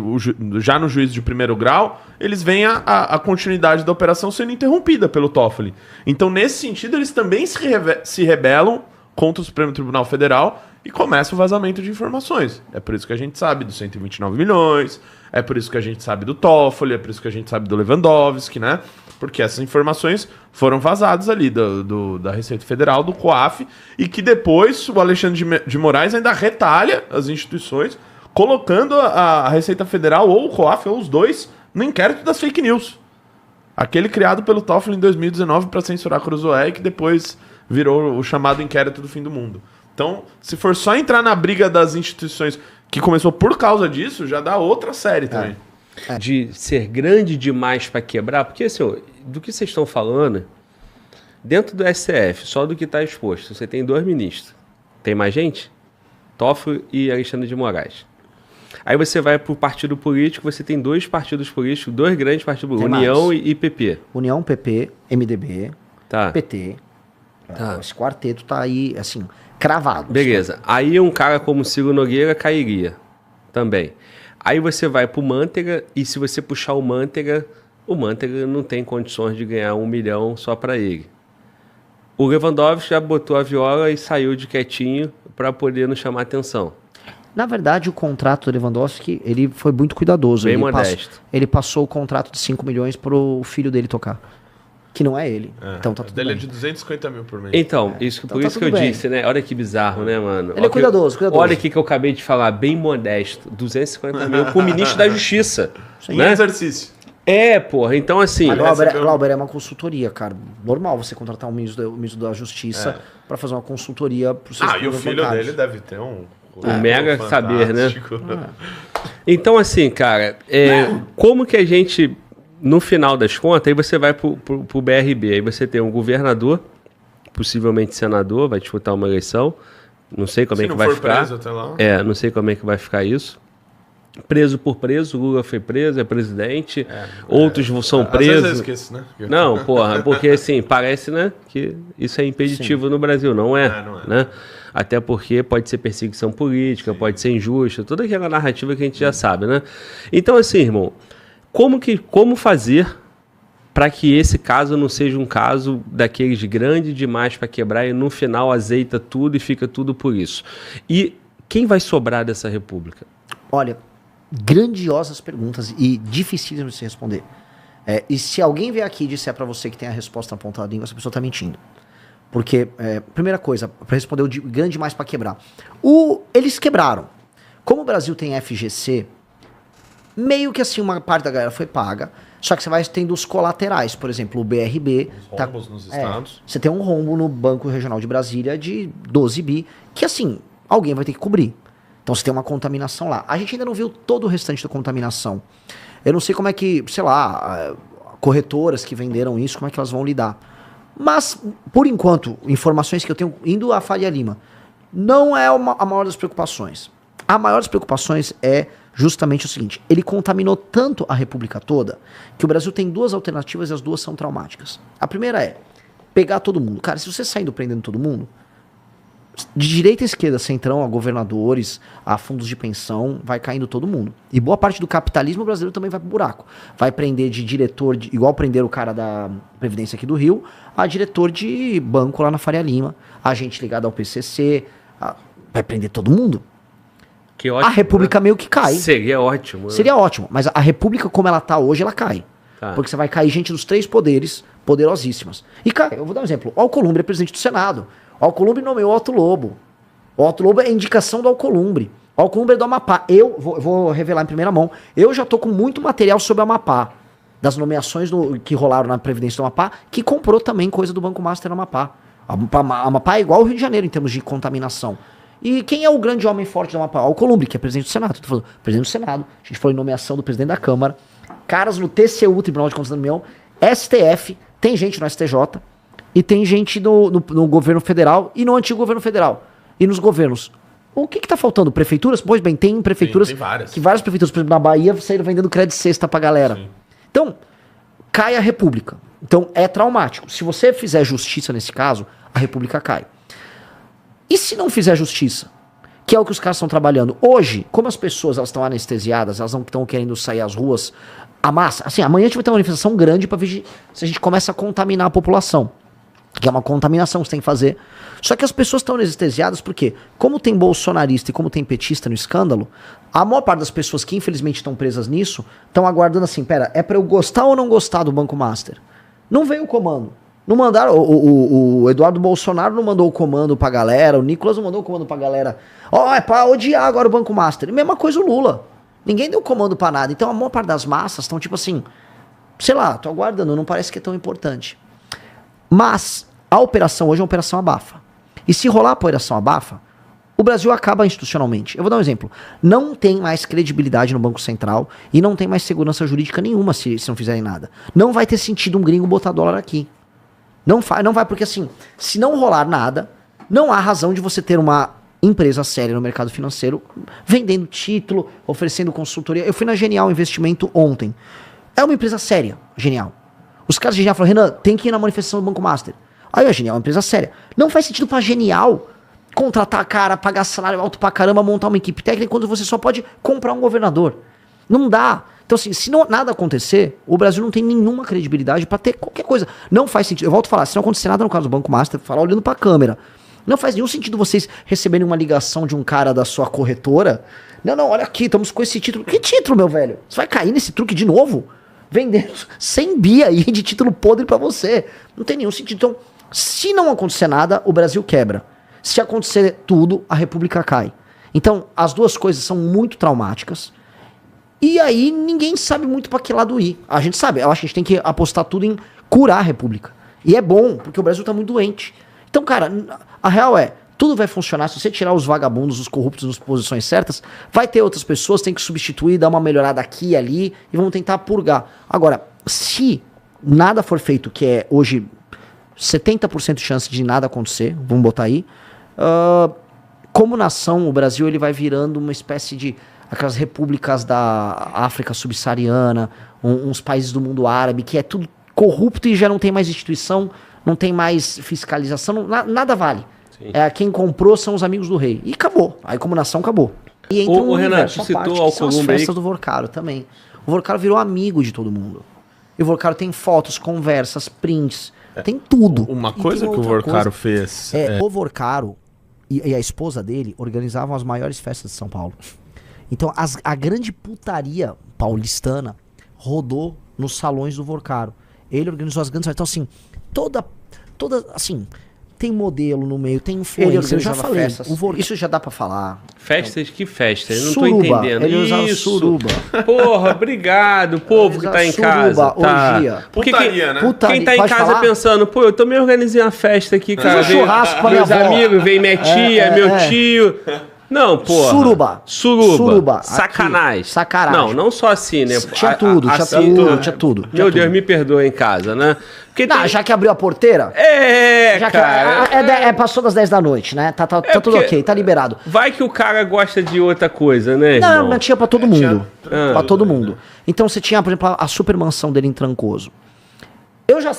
Speaker 4: já no juízo de primeiro grau, eles veem a continuidade da operação sendo interrompida pelo Toffoli. Então, nesse sentido, eles também se rebelam contra o Supremo Tribunal Federal e começa o vazamento de informações. É por isso que a gente sabe dos 129 milhões, é por isso que a gente sabe do Toffoli, é por isso que a gente sabe do Lewandowski, né? Porque essas informações foram vazadas ali da Receita Federal, do COAF, e que depois o Alexandre de Moraes ainda retalha as instituições, colocando a Receita Federal ou o COAF, ou os dois, no inquérito das fake news. Aquele criado pelo Toffoli em 2019 para censurar Cruzoé e que depois virou o chamado inquérito do fim do mundo. Então, se for só entrar na briga das instituições, que começou por causa disso, já dá outra série também.
Speaker 2: De ser grande demais para quebrar, porque assim, do que vocês estão falando, dentro do STF, só do que está exposto, você tem 2 ministros. Tem mais gente? Toffoli e Alexandre de Moraes. Aí você vai para o partido político, você tem 2 partidos políticos, 2 grandes partidos políticos, União e PP.
Speaker 3: União, PP, MDB, PT. Esse quarteto tá aí, assim, cravado.
Speaker 2: Beleza. Aí um cara como Ciro Nogueira cairia também. Aí você vai pro Manteiga, e se você puxar o Manteiga não tem condições de ganhar 1 milhão só para ele. O Lewandowski já botou a viola e saiu de quietinho para poder não chamar atenção.
Speaker 3: Na verdade, o contrato do Lewandowski, ele foi muito cuidadoso.
Speaker 2: Bem modesto.
Speaker 3: Ele passou o contrato de 5 milhões pro filho dele tocar. Que não é ele. Então tá tudo bem.
Speaker 4: Ele é de 250 mil por mês.
Speaker 2: Então, por isso que eu disse, né? Olha que bizarro, né, mano?
Speaker 3: Ele é cuidadoso.
Speaker 2: Olha aqui que eu acabei de falar, bem modesto. 250 mil com o ministro da Justiça.
Speaker 4: Né? Exercício.
Speaker 2: Porra, então assim...
Speaker 3: Glauber, é uma consultoria, cara. Normal você contratar um ministro da Justiça pra fazer uma consultoria pro seu
Speaker 4: e o filho dele deve ter um
Speaker 2: mega saber, né? Então assim, cara, como que a gente... No final das contas, aí você vai pro BRB, aí você tem um governador, possivelmente senador, vai disputar uma eleição, não sei como é que vai ficar. Preso até lá. Não sei como é que vai ficar isso. Preso por preso, Lula foi preso, é presidente, outros são presos. Às vezes eu esqueço, né? Não, porra, porque assim, parece, né, que isso é impeditivo no Brasil, não é, né? Até porque pode ser perseguição política, pode ser injusta, toda aquela narrativa que a gente já sabe, né? Então assim, irmão, como fazer para que esse caso não seja um caso daqueles grande demais para quebrar e no final azeita tudo e fica tudo por isso? E quem vai sobrar dessa república?
Speaker 3: Olha, grandiosas perguntas e dificílimas de se responder. E se alguém vier aqui e disser para você que tem a resposta na ponta da língua, essa pessoa está mentindo. Porque, primeira coisa, para responder o grande demais para quebrar. Eles quebraram. Como o Brasil tem FGC... Meio que assim, uma parte da galera foi paga, só que você vai tendo os colaterais, por exemplo, o BRB...
Speaker 4: Os rombos nos estados.
Speaker 3: Você tem um rombo no Banco Regional de Brasília de 12 bi, que assim, alguém vai ter que cobrir. Então você tem uma contaminação lá. A gente ainda não viu todo o restante da contaminação. Eu não sei como é que, sei lá, corretoras que venderam isso, como é que elas vão lidar. Mas, por enquanto, informações que eu tenho, indo a Faria Lima, não é a maior das preocupações. A maior das preocupações é justamente o seguinte, ele contaminou tanto a República toda, que o Brasil tem duas alternativas e as duas são traumáticas. A primeira é pegar todo mundo. Cara, se você saindo prendendo todo mundo, de direita a esquerda, centrão, a governadores, a fundos de pensão, vai caindo todo mundo. E boa parte do capitalismo brasileiro também vai pro buraco. Vai prender de diretor, igual prender o cara da Previdência aqui do Rio, a diretor de banco lá na Faria Lima, a gente ligado ao PCC, vai prender todo mundo.
Speaker 2: Que ótimo,
Speaker 3: a República meio que cai.
Speaker 2: Seria ótimo. Né?
Speaker 3: Seria ótimo, mas a República como ela tá hoje, ela cai. Tá. Porque você vai cair gente dos três poderes, poderosíssimas. E, cara, eu vou dar um exemplo. O Alcolumbre é presidente do Senado. O Alcolumbre nomeou o Otto Lobo. O Otto Lobo é indicação do Alcolumbre. O Alcolumbre é do Amapá. Eu vou revelar em primeira mão. Eu já tô com muito material sobre o Amapá. Das nomeações que rolaram na Previdência do Amapá, que comprou também coisa do Banco Master no Amapá. Amapá é igual ao Rio de Janeiro em termos de contaminação. E quem é o grande homem forte do Amapá? O Alcolumbre, que é presidente do Senado. Tô falando, presidente do Senado. A gente falou em nomeação do presidente da Câmara. Caras no TCU, Tribunal de Contas da União. STF. Tem gente no STJ. E tem gente no governo federal e no antigo governo federal. E nos governos. O que tá faltando? Prefeituras? Pois bem, tem prefeituras. Tem várias. Que várias prefeituras, por exemplo, na Bahia, saíram vendendo crédito cesta pra galera. Sim. Então, cai a República. Então, é traumático. Se você fizer justiça nesse caso, a República cai. E se não fizer justiça? Que é o que os caras estão trabalhando. Hoje, como as pessoas elas estão anestesiadas, elas não estão querendo sair às ruas, a massa... Assim, amanhã a gente vai ter uma manifestação grande pra ver se a gente começa a contaminar a população. Que é uma contaminação que você tem que fazer. Só que as pessoas estão anestesiadas porque, como tem bolsonarista e como tem petista no escândalo, a maior parte das pessoas que infelizmente estão presas nisso, estão aguardando assim, pera, é pra eu gostar ou não gostar do Banco Master? Não veio o comando. Não mandaram, o Eduardo Bolsonaro não mandou o comando pra galera, o Nicolas não mandou o comando pra galera. É pra odiar agora o Banco Master. E mesma coisa o Lula. Ninguém deu comando pra nada. Então a maior parte das massas estão tipo assim, sei lá, tô aguardando, não parece que é tão importante. Mas a operação hoje é uma operação abafa. E se rolar a operação abafa, o Brasil acaba institucionalmente. Eu vou dar um exemplo. Não tem mais credibilidade no Banco Central e não tem mais segurança jurídica nenhuma se não fizerem nada. Não vai ter sentido um gringo botar dólar aqui. Não vai, porque assim, se não rolar nada, não há razão de você ter uma empresa séria no mercado financeiro vendendo título, oferecendo consultoria. Eu fui na Genial Investimento ontem. É uma empresa séria, Genial. Os caras de Genial falaram, Renan, tem que ir na manifestação do Banco Master. Aí a Genial é uma empresa séria. Não faz sentido pra Genial contratar cara, pagar salário alto pra caramba, montar uma equipe técnica, quando você só pode comprar um governador. Não dá. Então assim, se nada acontecer, o Brasil não tem nenhuma credibilidade pra ter qualquer coisa. Não faz sentido. Eu volto a falar, se não acontecer nada no caso do Banco Master, falar olhando pra câmera. Não faz nenhum sentido vocês receberem uma ligação de um cara da sua corretora. Não, olha aqui, estamos com esse título. Que título, meu velho? Você vai cair nesse truque de novo? Vendendo 100 bi aí de título podre pra você. Não tem nenhum sentido. Então, se não acontecer nada, o Brasil quebra. Se acontecer tudo, a República cai. Então, as duas coisas são muito traumáticas. E aí, ninguém sabe muito pra que lado ir. A gente sabe, eu acho que a gente tem que apostar tudo em curar a República. E é bom, porque o Brasil tá muito doente. Então, cara, a real é, tudo vai funcionar. Se você tirar os vagabundos, os corruptos nas posições certas, vai ter outras pessoas, tem que substituir, dar uma melhorada aqui e ali, e vamos tentar purgar. Agora, se nada for feito, que é hoje 70% de chance de nada acontecer, vamos botar aí, como nação, o Brasil ele vai virando uma espécie de aquelas repúblicas da África subsaariana, uns países do mundo árabe, que é tudo corrupto e já não tem mais instituição, não tem mais fiscalização, nada vale. Quem comprou são os amigos do rei. E acabou. Aí como nação, acabou. E entra
Speaker 2: o Renato, você citou o Alcolumbre
Speaker 3: aí. As festas do Vorcaro também. O Vorcaro virou amigo de todo mundo. E o Vorcaro tem fotos, conversas, prints, tem tudo.
Speaker 4: Uma coisa que o Vorcaro fez...
Speaker 3: O Vorcaro e a esposa dele organizavam as maiores festas de São Paulo. Então a grande putaria paulistana rodou nos salões do Vorcaro. Ele organizou as grandes festas. Então assim, toda assim... Tem modelo no meio, tem influência. Eu já falei. Isso já dá pra falar.
Speaker 2: Festas? Que festa? Eu não tô entendendo.
Speaker 3: Ele usava suruba.
Speaker 2: Porra, obrigado, povo que tá em casa. Tá.
Speaker 4: Putaria, né?
Speaker 2: Quem tá em casa pensando, pô, eu também organizei uma festa aqui, cara.
Speaker 3: Churrasco pra minha avó.
Speaker 2: Meus amigos, vem minha tia, meu tio. Não, porra.
Speaker 1: Suruba.
Speaker 2: Sacanagem.
Speaker 1: Sacanagem.
Speaker 2: Não só assim, né?
Speaker 1: Tinha tudo.
Speaker 2: Meu Deus, me perdoa em casa, né? Porque
Speaker 1: já que abriu a porteira... Passou das 10 da noite, né? Tá tudo ok, tá liberado.
Speaker 2: Vai que o cara gosta de outra coisa, né, irmão?
Speaker 1: Não, tinha pra todo mundo. Pra todo mundo. Então você tinha, por exemplo, a super mansão dele em Trancoso.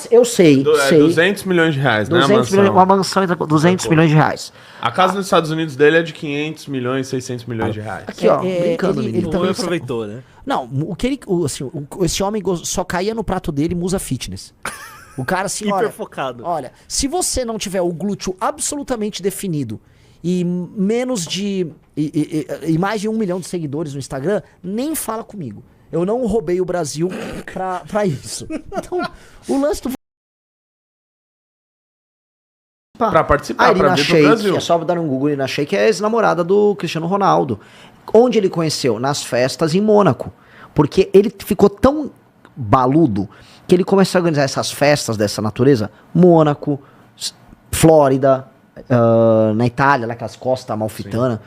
Speaker 1: Eu sei.
Speaker 4: 200 milhões de reais, né?
Speaker 1: Uma mansão de 200 milhões de reais.
Speaker 4: A casa nos Estados Unidos dele é de 500 milhões, 600 milhões de reais.
Speaker 1: Aqui, ó, brincando,
Speaker 3: ele
Speaker 1: também
Speaker 3: aproveitou, né?
Speaker 1: Não, esse homem só caía no prato dele Musa Fitness. O cara assim,
Speaker 3: Hiperfocado.
Speaker 1: Olha, se você não tiver o glúteo absolutamente definido e menos de... E mais de 1 milhão de seguidores no Instagram, nem fala comigo. Eu não roubei o Brasil pra isso. Então, o lance do...
Speaker 4: Pra participar, pra vir pro Brasil.
Speaker 1: É só dar um Google. Irina Shayk é ex-namorada do Cristiano Ronaldo. Onde ele conheceu? Nas festas em Mônaco. Porque ele ficou tão baludo que ele começou a organizar essas festas dessa natureza. Mônaco, Flórida, na Itália, naquelas costas amalfitanas.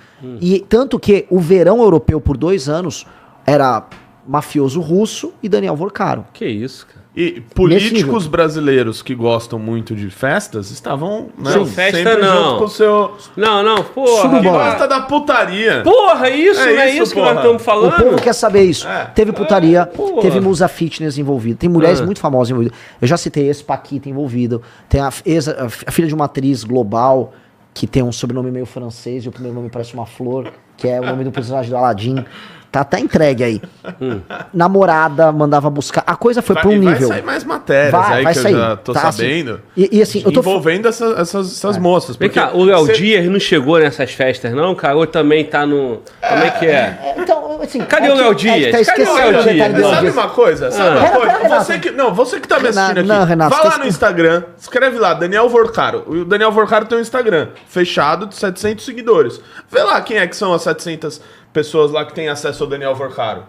Speaker 1: E tanto que o verão europeu por 2 anos era mafioso russo e Daniel Vorcaro.
Speaker 2: Que isso, cara.
Speaker 4: E políticos brasileiros que gostam muito de festas estavam, né,
Speaker 2: festa
Speaker 4: sempre junto com o seu...
Speaker 2: Não, porra.
Speaker 4: Que gosta da putaria.
Speaker 2: Porra, isso, não é isso que nós estamos falando?
Speaker 1: O povo quer saber isso. Teve putaria, teve Musa Fitness envolvida. Tem mulheres muito famosas envolvidas. Eu já citei esse Paquita envolvido. Tem a filha de uma atriz global que tem um sobrenome meio francês e o primeiro nome parece uma flor, que é o nome do personagem do Aladdin. Tá entregue aí. Namorada mandava buscar. A coisa foi pra um nível.
Speaker 4: Vai sair mais matérias
Speaker 1: vai
Speaker 4: que
Speaker 1: sair.
Speaker 4: eu já tô sabendo.
Speaker 1: Assim, e assim, eu tô
Speaker 4: envolvendo essas moças.
Speaker 2: Vem cá, o Léo Dias não chegou nessas festas, não? O cara também tá no... Como é que é?
Speaker 1: Então, assim...
Speaker 2: Cadê o Léo Dias?
Speaker 1: Cadê o Léo Dias?
Speaker 4: Sabe uma coisa? Você que tá me assistindo aqui,
Speaker 1: Renato,
Speaker 4: vai lá no Instagram, escreve lá, Daniel Vorcaro. O Daniel Vorcaro tem um Instagram fechado de 700 seguidores. Vê lá quem é que são as 700 pessoas lá que têm acesso ao Daniel Vorcaro.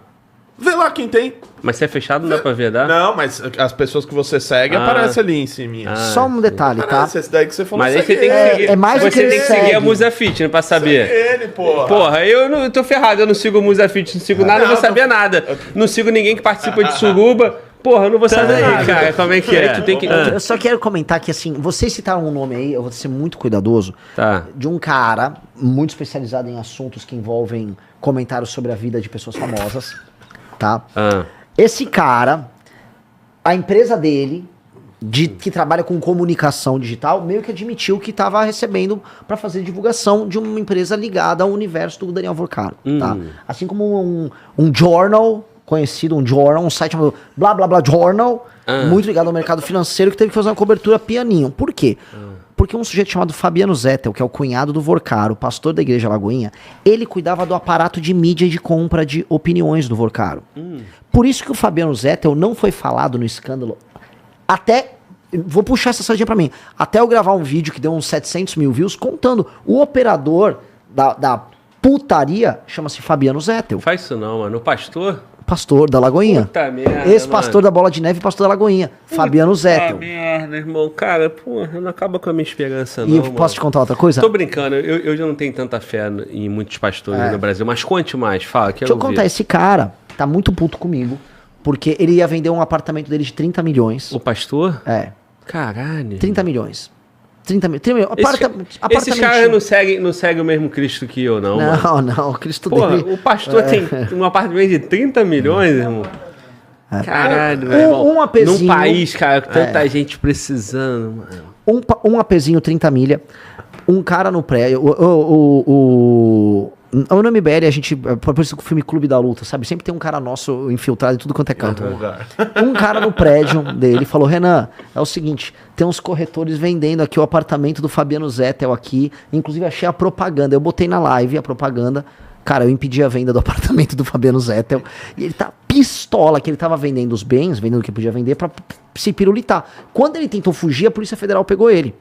Speaker 4: Vê lá quem tem.
Speaker 2: Mas se é fechado, não dá pra ver, dá?
Speaker 4: Não, mas as pessoas que você segue aparecem ali em cima.
Speaker 1: Só um detalhe, tá?
Speaker 4: Esse daí que você falou.
Speaker 2: Mas aí você tem que seguir.
Speaker 1: É mais
Speaker 2: você
Speaker 1: do que ele
Speaker 2: tem que
Speaker 1: segue.
Speaker 2: seguir a Musa Fitness pra saber.
Speaker 4: Segue ele, porra.
Speaker 2: Porra, eu tô ferrado. Eu não sigo o Musa Fitness, não sigo nada, não vou saber nada. Não sigo ninguém que participa de suruba. Porra, eu não vou saber nada, cara. Como é que é? Tu tem que...
Speaker 1: Eu só quero comentar que, assim, vocês citaram um nome aí, eu vou ser muito cuidadoso, de um cara muito especializado em assuntos que envolvem comentários sobre a vida de pessoas famosas, tá? Esse cara, a empresa dele, que trabalha com comunicação digital, meio que admitiu que estava recebendo para fazer divulgação de uma empresa ligada ao universo do Daniel Vorcaro, tá? Assim como um jornal... conhecido, um site chamado Blá Blá Blá Journal, muito ligado ao mercado financeiro, que teve que fazer uma cobertura pianinho. Por quê? Porque um sujeito chamado Fabiano Zettel, que é o cunhado do Vorcaro, pastor da Igreja Lagoinha, ele cuidava do aparato de mídia e de compra de opiniões do Vorcaro. Por isso que o Fabiano Zettel não foi falado no escândalo até... Vou puxar essa sardinha pra mim. Até eu gravar um vídeo que deu uns 700 mil views contando o operador da putaria, chama-se Fabiano Zettel.
Speaker 2: Faz isso não, mano. O
Speaker 1: pastor da Lagoinha.
Speaker 2: Puta merda,
Speaker 1: ex-pastor da Bola de Neve e pastor da Lagoinha. Fabiano Zettel.
Speaker 2: Merda, irmão. Cara, porra, não acaba com a minha esperança, não.
Speaker 1: E posso te contar outra coisa?
Speaker 2: Tô brincando, eu já não tenho tanta fé em muitos pastores no Brasil, mas conte mais, fala.
Speaker 1: Deixa eu contar, esse cara tá muito puto comigo, porque ele ia vender um apartamento dele de 30 milhões.
Speaker 2: O pastor?
Speaker 1: É.
Speaker 2: Caralho.
Speaker 1: 30 milhões. 30 milhões.
Speaker 2: Esses caras não seguem o mesmo Cristo que eu, não.
Speaker 1: Não, o Cristo
Speaker 2: dele...
Speaker 1: Porra,
Speaker 2: o pastor tem um apartamento de 30 milhões, irmão. Caralho, irmão.
Speaker 1: Um apezinho...
Speaker 2: Num país, cara, com tanta gente precisando, mano.
Speaker 1: Um apezinho 30 milha. Um cara no prédio... O nome BL, a gente... Por isso que o filme Clube da Luta, sabe? Sempre tem um cara nosso infiltrado em tudo quanto é canto. Um cara no prédio dele falou, Renan, é o seguinte, tem uns corretores vendendo aqui o apartamento do Fabiano Zettel aqui, inclusive achei a propaganda, eu botei na live a propaganda, cara, eu impedi a venda do apartamento do Fabiano Zettel, e ele tá pistola que ele tava vendendo os bens, vendendo o que podia vender pra se pirulitar. Quando ele tentou fugir, a Polícia Federal pegou ele.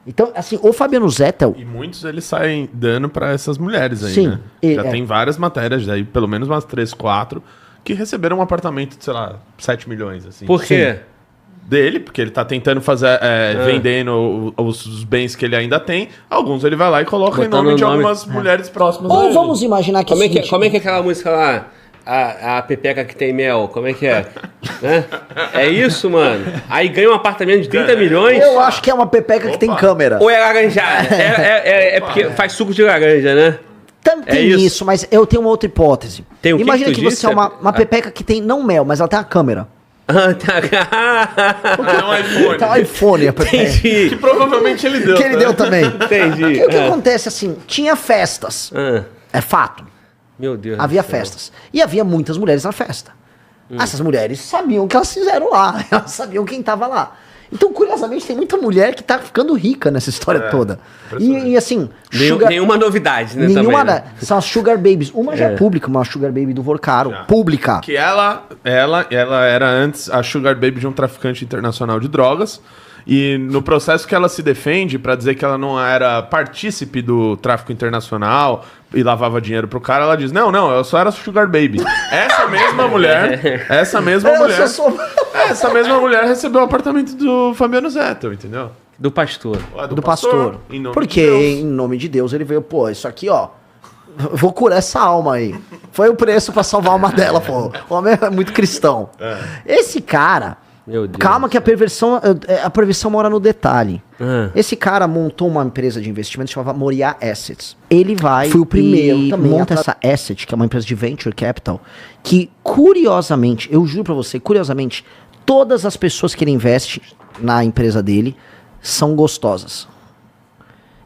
Speaker 1: Então, assim, o Fabiano Zettel...
Speaker 4: E muitos eles saem dando pra essas mulheres aí,
Speaker 1: sim,
Speaker 4: né? Já tem várias matérias, daí pelo menos umas 3, 4, que receberam um apartamento de, sei lá, 7 milhões, assim.
Speaker 2: Por quê?
Speaker 4: dele, porque ele tá tentando fazer, vendendo os bens que ele ainda tem. Alguns ele vai lá e coloca em nome de algumas mulheres próximas
Speaker 1: Ou vamos imaginar que...
Speaker 2: Como é que é aquela música lá? A pepeca que tem mel, como é que é? É isso, mano? Aí ganha um apartamento de 30 milhões.
Speaker 1: Eu acho que é uma pepeca que tem câmera.
Speaker 2: Ou é laranjada? É porque faz suco de laranja, né?
Speaker 1: Tem isso, mas eu tenho uma outra hipótese. Imagina que você é uma pepeca que tem não mel, mas ela tem a câmera.
Speaker 4: Tem um
Speaker 1: iPhone. A pepeca.
Speaker 2: Entendi.
Speaker 4: Que provavelmente ele deu.
Speaker 1: Que ele deu também.
Speaker 2: Entendi.
Speaker 1: O que acontece assim? Tinha festas. É fato.
Speaker 2: Meu Deus.
Speaker 1: Havia festas. E havia muitas mulheres na festa. Essas mulheres sabiam o que elas fizeram lá. Elas sabiam quem tava lá. Então, curiosamente, tem muita mulher que tá ficando rica nessa história toda. E assim...
Speaker 2: Nenhuma novidade, né?
Speaker 1: Nenhuma,
Speaker 2: também, né?
Speaker 1: São as Sugar Babies. Uma já é pública, uma Sugar Baby do Vorcaro. Pública.
Speaker 4: Que ela era antes a Sugar Baby de um traficante internacional de drogas. E no processo que ela se defende pra dizer que ela não era partícipe do tráfico internacional e lavava dinheiro pro cara, ela diz, não, eu só era Sugar Baby. Essa mesma mulher recebeu o apartamento do Fabiano Zettel, entendeu?
Speaker 2: Do pastor.
Speaker 1: Do pastor. Porque em nome de Deus ele veio, pô, isso aqui, ó, vou curar essa alma aí. Foi o preço pra salvar a alma dela, pô. O homem é muito cristão. Esse cara...
Speaker 2: Meu Deus.
Speaker 1: Calma que a perversão mora no detalhe. Esse cara montou uma empresa de investimento chamada Moriá Assets. Ele foi o primeiro também monta essa Asset, que é uma empresa de venture capital, que curiosamente, eu juro pra você, curiosamente, todas as pessoas que ele investe na empresa dele são gostosas.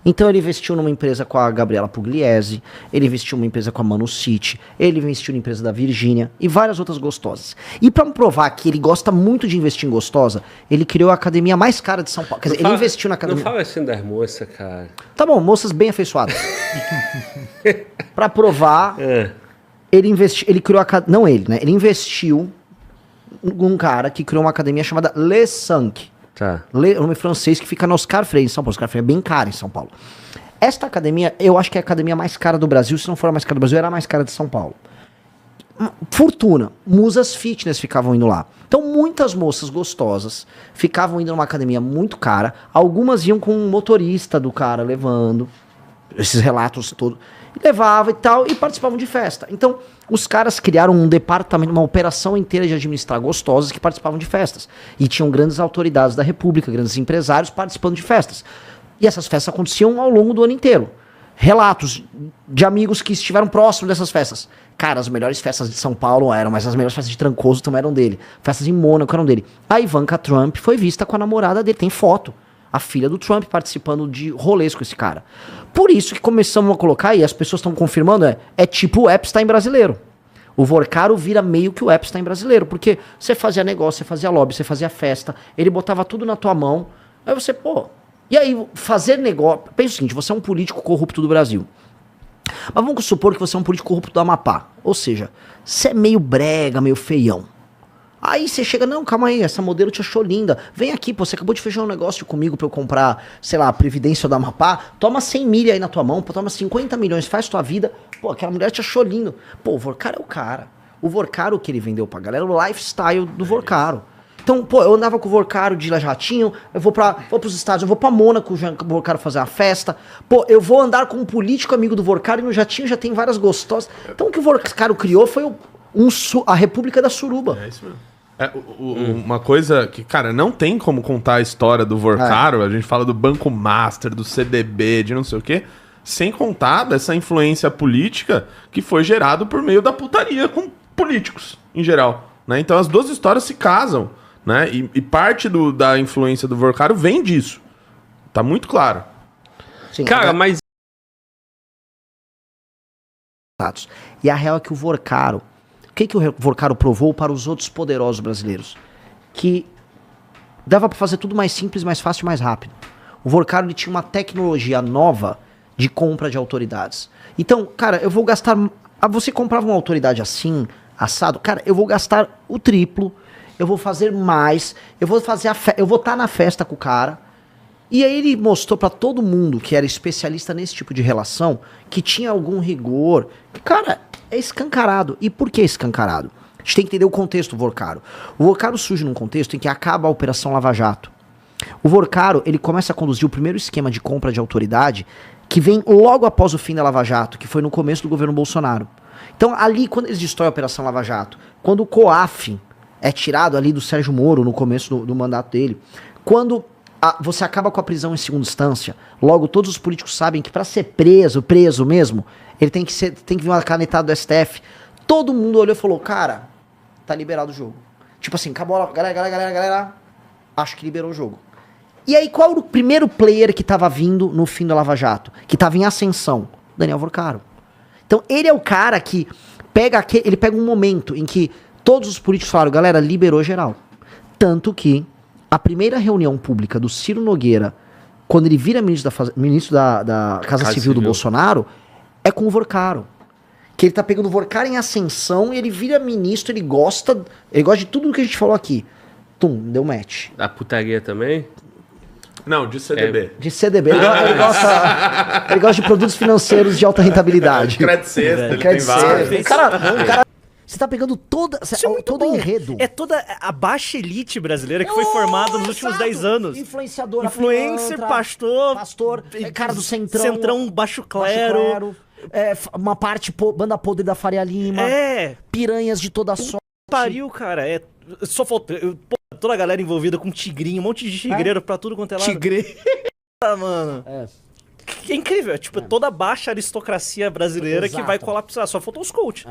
Speaker 1: Então ele investiu numa empresa com a Gabriela Pugliese, ele investiu numa empresa com a Manu City, ele investiu na empresa da Virgínia e várias outras gostosas. E pra provar que ele gosta muito de investir em gostosa, ele criou a academia mais cara de São Paulo. Quer dizer, ele investiu na academia...
Speaker 2: Não fala assim das moças, cara.
Speaker 1: Tá bom, moças bem afeiçoadas. Pra provar, ele criou a... Não ele, né? Ele investiu num cara que criou uma academia chamada Le Cinq.
Speaker 2: Tá.
Speaker 1: O nome francês que fica no Oscar Freire, em São Paulo. Oscar Freire é bem caro em São Paulo. Esta academia, eu acho que é a academia mais cara do Brasil. Se não for a mais cara do Brasil, era a mais cara de São Paulo. Fortuna. Musas Fitness ficavam indo lá. Então, muitas moças gostosas ficavam indo numa academia muito cara. Algumas iam com um motorista do cara levando esses relatos todos. Levava e tal, e participavam de festa. Então, os caras criaram um departamento, uma operação inteira de administrar gostosas que participavam de festas. E tinham grandes autoridades da República, grandes empresários participando de festas. E essas festas aconteciam ao longo do ano inteiro. Relatos de amigos que estiveram próximos dessas festas. Cara, as melhores festas de São Paulo não eram, mas as melhores festas de Trancoso também eram dele. Festas em Mônaco eram dele. A Ivanka Trump foi vista com a namorada dele, tem foto. A filha do Trump participando de rolês com esse cara. Por isso que começamos a colocar, e as pessoas estão confirmando, é tipo o Epstein brasileiro. O Vorcaro vira meio que o Epstein brasileiro, porque você fazia negócio, você fazia lobby, você fazia festa, ele botava tudo na tua mão, aí você, pô... E aí, fazer negócio... Pensa o seguinte, você é um político corrupto do Brasil. Mas vamos supor que você é um político corrupto do Amapá. Ou seja, você é meio brega, meio feião. Aí você chega, não, calma aí, essa modelo te achou linda. Vem aqui, pô, você acabou de fechar um negócio comigo pra eu comprar, sei lá, a Previdência do Amapá. Toma 100 milha aí na tua mão, pô, toma 50 milhões, faz tua vida. Pô, aquela mulher te achou lindo. Pô, o Vorcaro é o cara. O Vorcaro que ele vendeu pra galera, o lifestyle do Vorcaro. Então, pô, eu andava com o Vorcaro de jatinho, eu vou pros Estados, eu vou pra Mônaco com o Vorcaro fazer uma festa. Pô, eu vou andar com um político amigo do Vorcaro e no jatinho já tem várias gostosas. Então o que o Vorcaro criou foi a República da Suruba.
Speaker 4: É isso mesmo. Uma coisa que, cara, não tem como contar a história do Vorcaro, a gente fala do Banco Master, do CDB, de não sei o quê, sem contar dessa influência política que foi gerado por meio da putaria com políticos, em geral, né? Então as duas histórias se casam, né? E parte da influência do Vorcaro vem disso. Tá muito claro.
Speaker 2: Sim, cara, mas...
Speaker 1: E a real é que o Vorcaro... O que o Vorcaro provou para os outros poderosos brasileiros? Que dava para fazer tudo mais simples, mais fácil e mais rápido. O Vorcaro ele tinha uma tecnologia nova de compra de autoridades. Então, cara, eu vou gastar... Você comprava uma autoridade assim, assado, cara, eu vou gastar o triplo, eu vou fazer mais, eu vou estar na festa com o cara. E aí ele mostrou pra todo mundo que era especialista nesse tipo de relação, que tinha algum rigor. Cara, é escancarado. E por que escancarado?
Speaker 3: A gente tem que entender o contexto do Vorcaro. O Vorcaro surge num contexto em que acaba a Operação Lava Jato. O Vorcaro, ele começa a conduzir o primeiro esquema de compra de autoridade que vem logo após o fim da Lava Jato, que foi no começo do governo Bolsonaro. Então, ali, quando eles destroem a Operação Lava Jato, quando o COAF é tirado ali do Sérgio Moro no começo do mandato dele, quando você acaba com a prisão em segunda instância, logo todos os políticos sabem que para ser preso mesmo, ele tem que vir uma canetada do STF. Todo mundo olhou e falou, cara, tá liberado o jogo. Tipo assim, acabou a galera, acho que liberou o jogo. E aí, qual era o primeiro player que tava vindo no fim da Lava Jato? Que tava em ascensão? Daniel Vorcaro. Então, ele é o cara que ele pega um momento em que todos os políticos falaram, galera, liberou geral. Tanto que a primeira reunião pública do Ciro Nogueira, quando ele vira ministro da Casa Civil do Bolsonaro, é com o Vorcaro. Que ele tá pegando o Vorcaro em ascensão e ele vira ministro, ele gosta de tudo que a gente falou aqui. Tum, deu match.
Speaker 2: Da putaria também?
Speaker 4: Não, de CDB.
Speaker 3: De CDB. Ele gosta de produtos financeiros de alta rentabilidade.
Speaker 4: Crédito sexta, ele tem vários.
Speaker 3: Cara, você tá pegando todo enredo.
Speaker 5: É toda a baixa elite brasileira que foi formada nos últimos 10 anos.
Speaker 3: Influenciador,
Speaker 5: Influencer, pastor,
Speaker 3: cara do Centrão.
Speaker 5: Centrão, baixo clero.
Speaker 3: Uma parte banda podre da Faria Lima. Piranhas de toda sorte.
Speaker 5: Pariu, cara. Só falta... toda a galera envolvida com tigrinho, um monte de tigreiro pra tudo quanto é lado.
Speaker 3: Tigreiro.
Speaker 5: Mano. É incrível. Tipo, toda a baixa aristocracia brasileira que vai colapsar. Só faltou os coach.